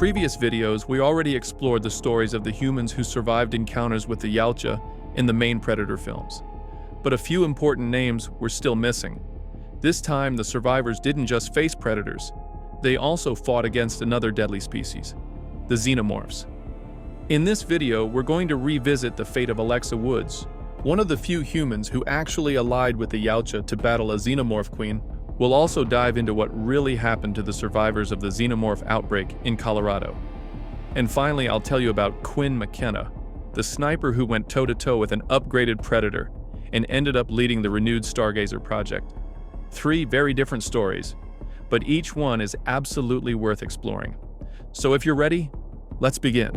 previous videos, we already explored the stories of the humans who survived encounters with the Yautja in the main Predator films. But a few important names were still missing. This time, the survivors didn't just face predators, they also fought against another deadly species, the Xenomorphs. In this video, we're going to revisit the fate of Lex Woods, one of the few humans who actually allied with the Yautja to battle a Xenomorph queen. We'll also dive into what really happened to the survivors of the Xenomorph outbreak in Colorado. And finally, I'll tell you about Quinn McKenna, the sniper who went toe-to-toe with an upgraded Predator and ended up leading the renewed Stargazer Project. 3 very different stories, but each one is absolutely worth exploring. So if you're ready, let's begin.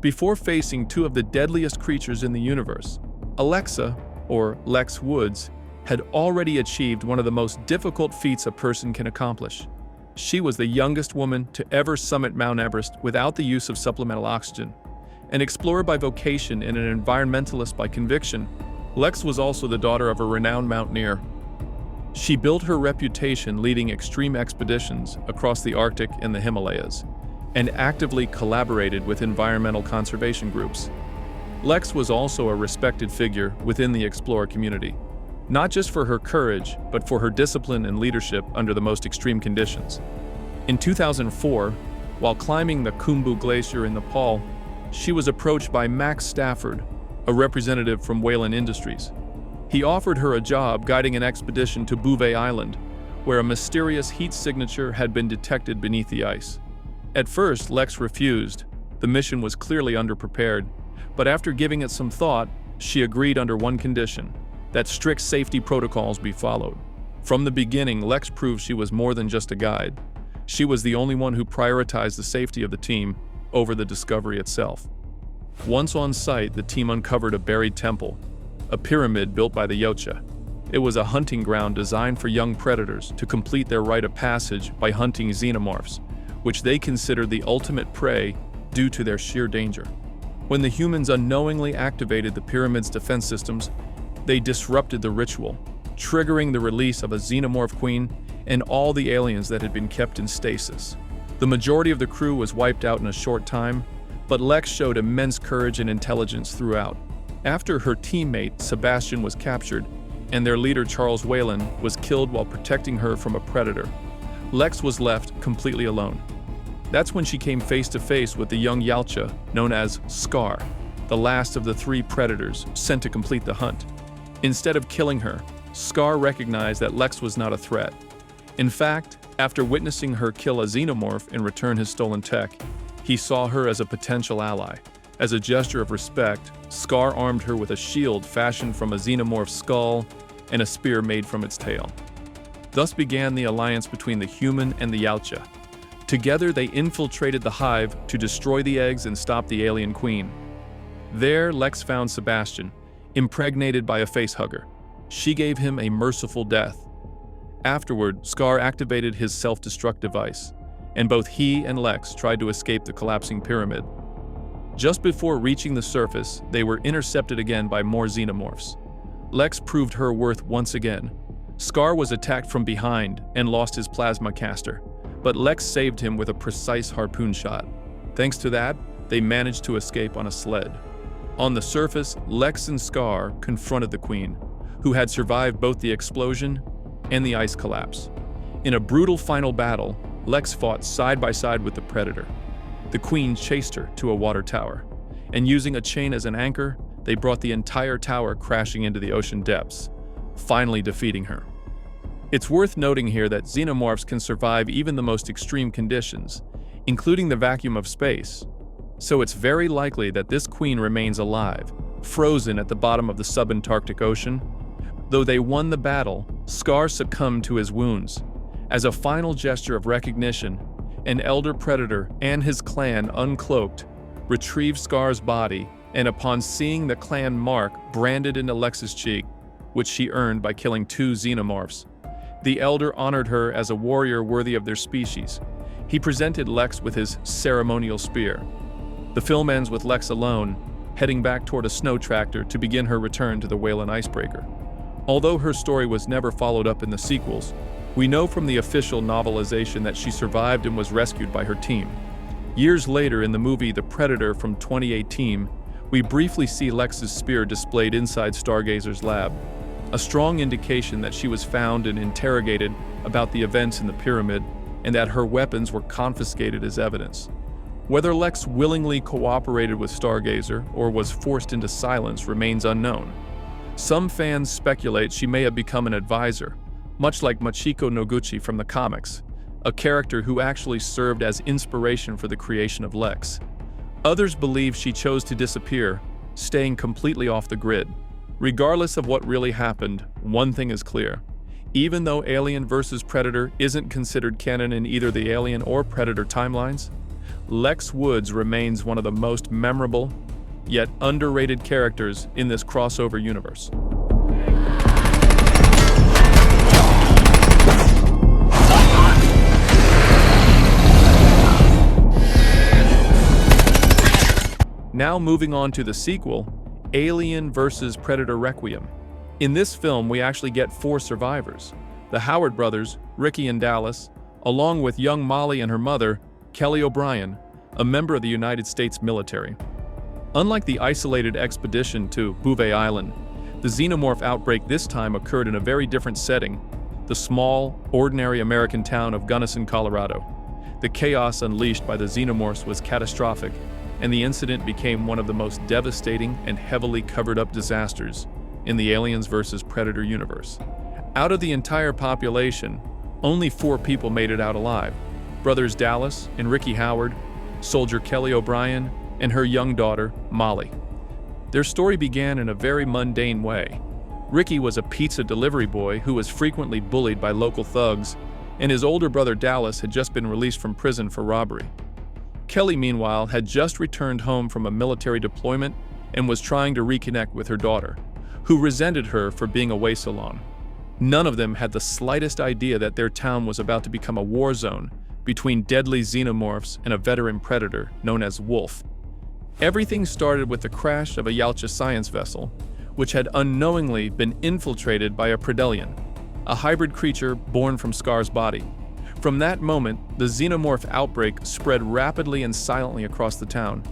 Before facing 2 of the deadliest creatures in the universe, Alexa, or Lex Woods, had already achieved one of the most difficult feats a person can accomplish. She was the youngest woman to ever summit Mount Everest without the use of supplemental oxygen. An explorer by vocation and an environmentalist by conviction, Lex was also the daughter of a renowned mountaineer. She built her reputation leading extreme expeditions across the Arctic and the Himalayas, and actively collaborated with environmental conservation groups. Lex was also a respected figure within the explorer community, not just for her courage, but for her discipline and leadership under the most extreme conditions. In 2004, while climbing the Khumbu Glacier in Nepal, she was approached by Max Stafford, a representative from Whalen Industries. He offered her a job guiding an expedition to Bouvet Island, where a mysterious heat signature had been detected beneath the ice. At first, Lex refused. The mission was clearly underprepared, but after giving it some thought, she agreed under one condition: that strict safety protocols be followed. From the beginning, Lex proved she was more than just a guide. She was the only one who prioritized the safety of the team over the discovery itself. Once on site, the team uncovered a buried temple, a pyramid built by the Yautja. It was a hunting ground designed for young predators to complete their rite of passage by hunting Xenomorphs, which they considered the ultimate prey due to their sheer danger. When the humans unknowingly activated the pyramid's defense systems, they disrupted the ritual, triggering the release of a Xenomorph queen and all the aliens that had been kept in stasis. The majority of the crew was wiped out in a short time, but Lex showed immense courage and intelligence throughout. After her teammate Sebastian was captured, and their leader Charles Whalen was killed while protecting her from a predator, Lex was left completely alone. That's when she came face to face with the young Yautja, known as Scar, the last of the 3 predators sent to complete the hunt. Instead of killing her, Scar recognized that Lex was not a threat. In fact, after witnessing her kill a Xenomorph and return his stolen tech, he saw her as a potential ally. As a gesture of respect, Scar armed her with a shield fashioned from a Xenomorph's skull and a spear made from its tail. Thus began the alliance between the human and the Yautja. Together, they infiltrated the hive to destroy the eggs and stop the alien queen. There, Lex found Sebastian, impregnated by a facehugger. She gave him a merciful death. Afterward, Scar activated his self-destruct device, and both he and Lex tried to escape the collapsing pyramid. Just before reaching the surface, they were intercepted again by more Xenomorphs. Lex proved her worth once again. Scar was attacked from behind and lost his plasma caster, but Lex saved him with a precise harpoon shot. Thanks to that, they managed to escape on a sled. On the surface, Lex and Scar confronted the Queen, who had survived both the explosion and the ice collapse. In a brutal final battle, Lex fought side by side with the Predator. The Queen chased her to a water tower, and using a chain as an anchor, they brought the entire tower crashing into the ocean depths, finally defeating her. It's worth noting here that Xenomorphs can survive even the most extreme conditions, including the vacuum of space. So it's very likely that this queen remains alive, frozen at the bottom of the subantarctic ocean. Though they won the battle, Scar succumbed to his wounds. As a final gesture of recognition, an elder predator and his clan, uncloaked, retrieved Scar's body, and upon seeing the clan mark branded into Lex's cheek, which she earned by killing 2 Xenomorphs, the elder honored her as a warrior worthy of their species. He presented Lex with his ceremonial spear. The film ends with Lex alone, heading back toward a snow tractor to begin her return to the Whalen icebreaker. Although her story was never followed up in the sequels, we know from the official novelization that she survived and was rescued by her team. Years later, in the movie The Predator from 2018, we briefly see Lex's spear displayed inside Stargazer's lab, a strong indication that she was found and interrogated about the events in the pyramid and that her weapons were confiscated as evidence. Whether Lex willingly cooperated with Stargazer or was forced into silence remains unknown. Some fans speculate she may have become an advisor, much like Machiko Noguchi from the comics, a character who actually served as inspiration for the creation of Lex. Others believe she chose to disappear, staying completely off the grid. Regardless of what really happened, one thing is clear. Even though Alien vs. Predator isn't considered canon in either the Alien or Predator timelines, Lex Woods remains one of the most memorable, yet underrated characters in this crossover universe. Now moving on to the sequel, Alien vs. Predator Requiem. In this film, we actually get 4 survivors: the Howard brothers, Ricky and Dallas, along with young Molly and her mother, Kelly O'Brien, a member of the United States military. Unlike the isolated expedition to Bouvet Island, the Xenomorph outbreak this time occurred in a very different setting, the small, ordinary American town of Gunnison, Colorado. The chaos unleashed by the Xenomorphs was catastrophic, and the incident became one of the most devastating and heavily covered-up disasters in the Aliens vs. Predator universe. Out of the entire population, only 4 people made it out alive: brothers Dallas and Ricky Howard, soldier Kelly O'Brien, and her young daughter, Molly. Their story began in a very mundane way. Ricky was a pizza delivery boy who was frequently bullied by local thugs, and his older brother Dallas had just been released from prison for robbery. Kelly, meanwhile, had just returned home from a military deployment and was trying to reconnect with her daughter, who resented her for being away so long. None of them had the slightest idea that their town was about to become a war zone between deadly xenomorphs and a veteran predator known as Wolf. Everything started with the crash of a Yautja science vessel, which had unknowingly been infiltrated by a Predelian, a hybrid creature born from Scar's body. From that moment, the xenomorph outbreak spread rapidly and silently across the town.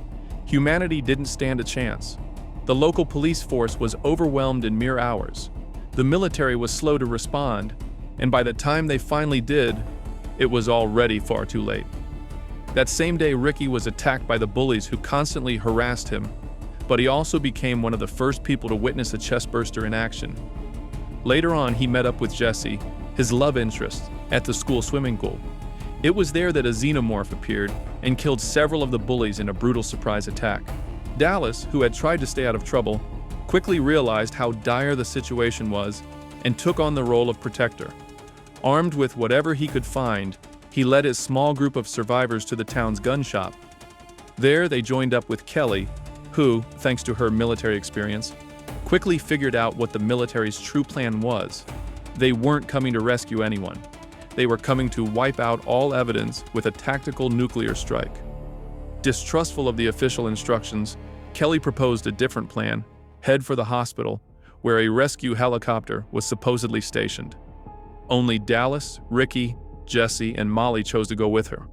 Humanity didn't stand a chance. The local police force was overwhelmed in mere hours. The military was slow to respond, and by the time they finally did, it was already far too late. That same day, Ricky was attacked by the bullies who constantly harassed him, but he also became one of the first people to witness a chestburster in action. Later on, he met up with Jessie, his love interest, at the school swimming pool. It was there that a xenomorph appeared and killed several of the bullies in a brutal surprise attack. Dallas, who had tried to stay out of trouble, quickly realized how dire the situation was and took on the role of protector. Armed with whatever he could find, he led his small group of survivors to the town's gun shop. There, they joined up with Kelly, who, thanks to her military experience, quickly figured out what the military's true plan was. They weren't coming to rescue anyone. They were coming to wipe out all evidence with a tactical nuclear strike. Distrustful of the official instructions, Kelly proposed a different plan: head for the hospital, where a rescue helicopter was supposedly stationed. Only Dallas, Ricky, Jessie, and Molly chose to go with her.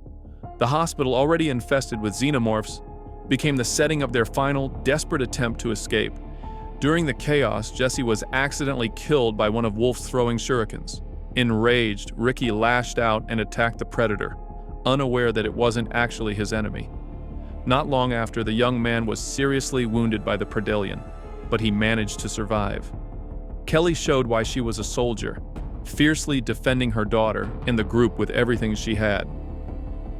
The hospital, already infested with xenomorphs, became the setting of their final, desperate attempt to escape. During the chaos, Jessie was accidentally killed by one of Wolf's throwing shurikens. Enraged, Ricky lashed out and attacked the predator, unaware that it wasn't actually his enemy. Not long after, the young man was seriously wounded by the Predelian, but he managed to survive. Kelly showed why she was a soldier, fiercely defending her daughter and the group with everything she had.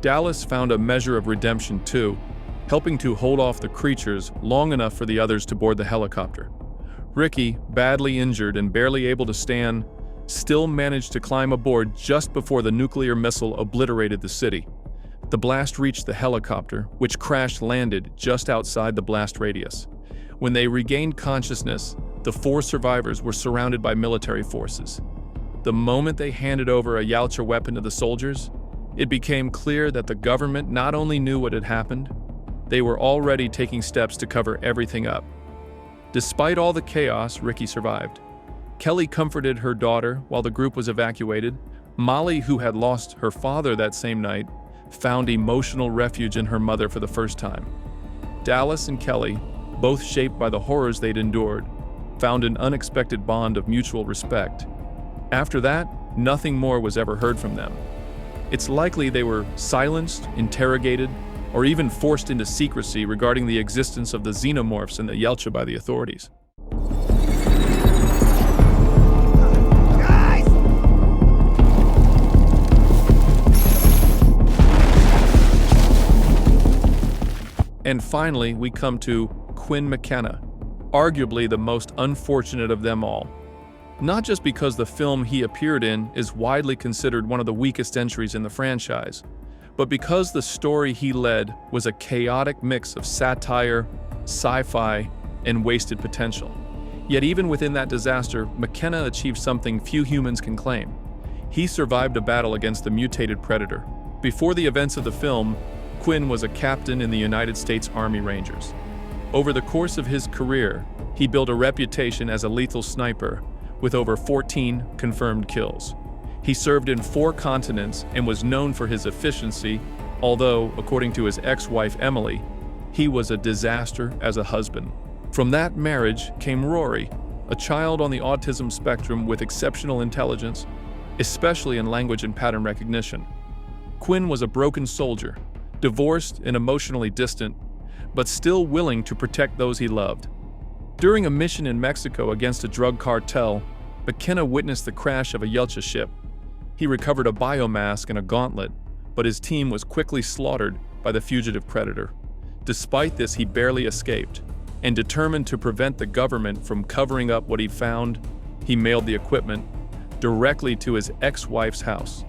Dallas found a measure of redemption too, helping to hold off the creatures long enough for the others to board the helicopter. Ricky, badly injured and barely able to stand, still managed to climb aboard just before the nuclear missile obliterated the city. The blast reached the helicopter, which crash-landed just outside the blast radius. When they regained consciousness, the 4 survivors were surrounded by military forces. The moment they handed over a Yautja weapon to the soldiers, it became clear that the government not only knew what had happened, They were already taking steps to cover everything up. Despite all the chaos, Ricky survived. Kelly comforted her daughter while the group was evacuated. Molly, who had lost her father that same night, found emotional refuge in her mother for the first time. Dallas and Kelly, both shaped by the horrors they'd endured, found an unexpected bond of mutual respect. After that, nothing more was ever heard from them. It's likely they were silenced, interrogated, or even forced into secrecy regarding the existence of the Xenomorphs in the Yautja by the authorities. And finally, we come to Quinn McKenna, arguably the most unfortunate of them all. Not just because the film he appeared in is widely considered one of the weakest entries in the franchise, but because the story he led was a chaotic mix of satire, sci-fi, and wasted potential. Yet even within that disaster, McKenna achieved something few humans can claim. He survived a battle against the mutated predator. Before the events of the film, Quinn was a captain in the United States Army Rangers. Over the course of his career, he built a reputation as a lethal sniper with over 14 confirmed kills. He served in 4 continents and was known for his efficiency, although, according to his ex-wife Emily, he was a disaster as a husband. From that marriage came Rory, a child on the autism spectrum with exceptional intelligence, especially in language and pattern recognition. Quinn was a broken soldier, divorced and emotionally distant, but still willing to protect those he loved. During a mission in Mexico against a drug cartel, McKenna witnessed the crash of a Yautja ship. He recovered a biomask and a gauntlet, but his team was quickly slaughtered by the fugitive predator. Despite this, he barely escaped, and determined to prevent the government from covering up what he found, he mailed the equipment directly to his ex-wife's house.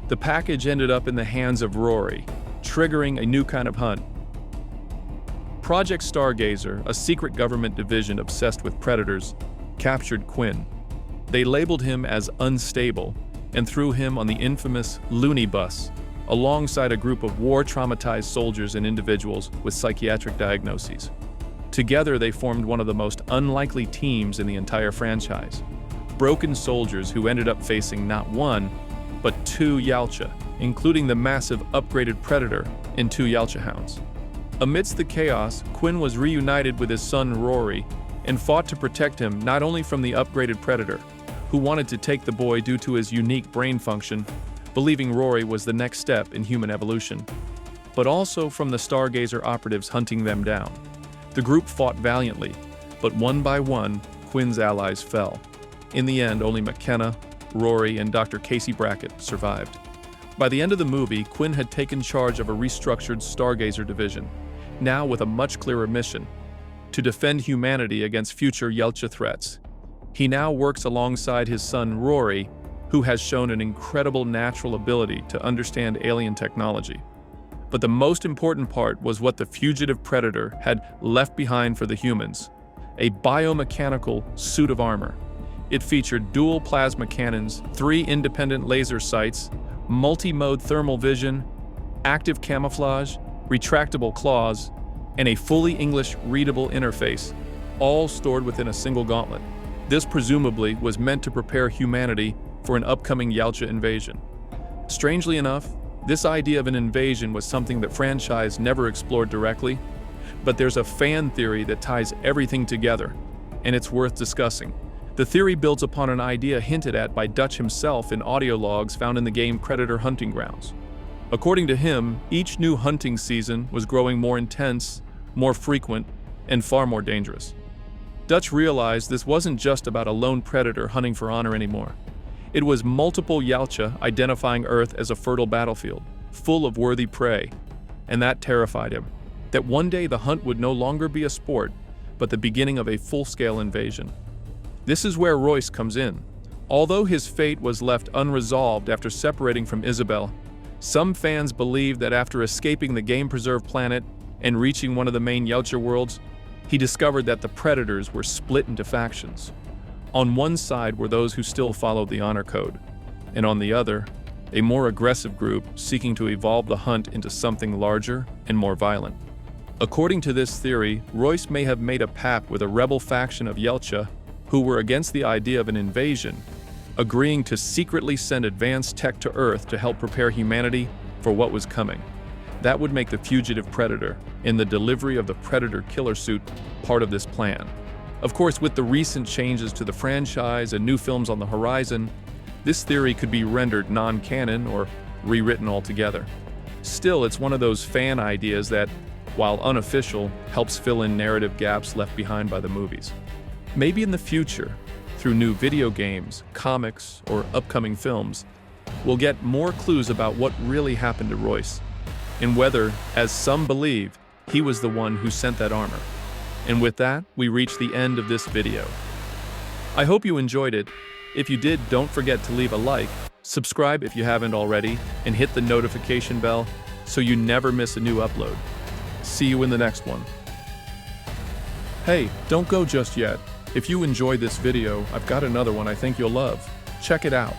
The package ended up in the hands of Rory, triggering a new kind of hunt. Project Stargazer, a secret government division obsessed with predators, captured Quinn. They labeled him as unstable and threw him on the infamous Looney Bus, alongside a group of war-traumatized soldiers and individuals with psychiatric diagnoses. Together, they formed one of the most unlikely teams in the entire franchise. Broken soldiers who ended up facing not one, but 2 Yautja, including the massive upgraded Predator and 2 Yautja hounds. Amidst the chaos, Quinn was reunited with his son Rory and fought to protect him not only from the upgraded Predator, who wanted to take the boy due to his unique brain function, believing Rory was the next step in human evolution, but also from the Stargazer operatives hunting them down. The group fought valiantly, but one by one, Quinn's allies fell. In the end, only McKenna, Rory, and Dr. Casey Brackett survived. By the end of the movie, Quinn had taken charge of a restructured Stargazer division, now with a much clearer mission: to defend humanity against future Yautja threats. He now works alongside his son Rory, who has shown an incredible natural ability to understand alien technology. But the most important part was what the fugitive predator had left behind for the humans: a biomechanical suit of armor. It featured dual plasma cannons, 3 independent laser sights, multi-mode thermal vision, active camouflage, retractable claws, and a fully English-readable interface, all stored within a single gauntlet. This presumably was meant to prepare humanity for an upcoming Yautja invasion. Strangely enough, this idea of an invasion was something the franchise never explored directly, but there's a fan theory that ties everything together, and it's worth discussing. The theory builds upon an idea hinted at by Dutch himself in audio logs found in the game Predator Hunting Grounds. According to him, each new hunting season was growing more intense, more frequent, and far more dangerous. Dutch realized this wasn't just about a lone predator hunting for honor anymore. It was multiple Yautja identifying Earth as a fertile battlefield, full of worthy prey, and that terrified him. That one day the hunt would no longer be a sport, but the beginning of a full-scale invasion. This is where Royce comes in. Although his fate was left unresolved after separating from Isabel, some fans believe that after escaping the game-preserved planet and reaching one of the main Yautja worlds, he discovered that the predators were split into factions. On one side were those who still followed the honor code, and on the other, a more aggressive group seeking to evolve the hunt into something larger and more violent. According to this theory, Royce may have made a pact with a rebel faction of Yautja who were against the idea of an invasion, agreeing to secretly send advanced tech to Earth to help prepare humanity for what was coming. That would make the fugitive Predator, in the delivery of the Predator killer suit, part of this plan. Of course, with the recent changes to the franchise and new films on the horizon, this theory could be rendered non-canon or rewritten altogether. Still, it's one of those fan ideas that, while unofficial, helps fill in narrative gaps left behind by the movies. Maybe in the future, through new video games, comics, or upcoming films, we'll get more clues about what really happened to Royce, and whether, as some believe, he was the one who sent that armor. And with that, we reach the end of this video. I hope you enjoyed it. If you did, don't forget to leave a like, subscribe if you haven't already, and hit the notification bell so you never miss a new upload. See you in the next one. Hey, don't go just yet. If you enjoyed this video, I've got another one I think you'll love. Check it out.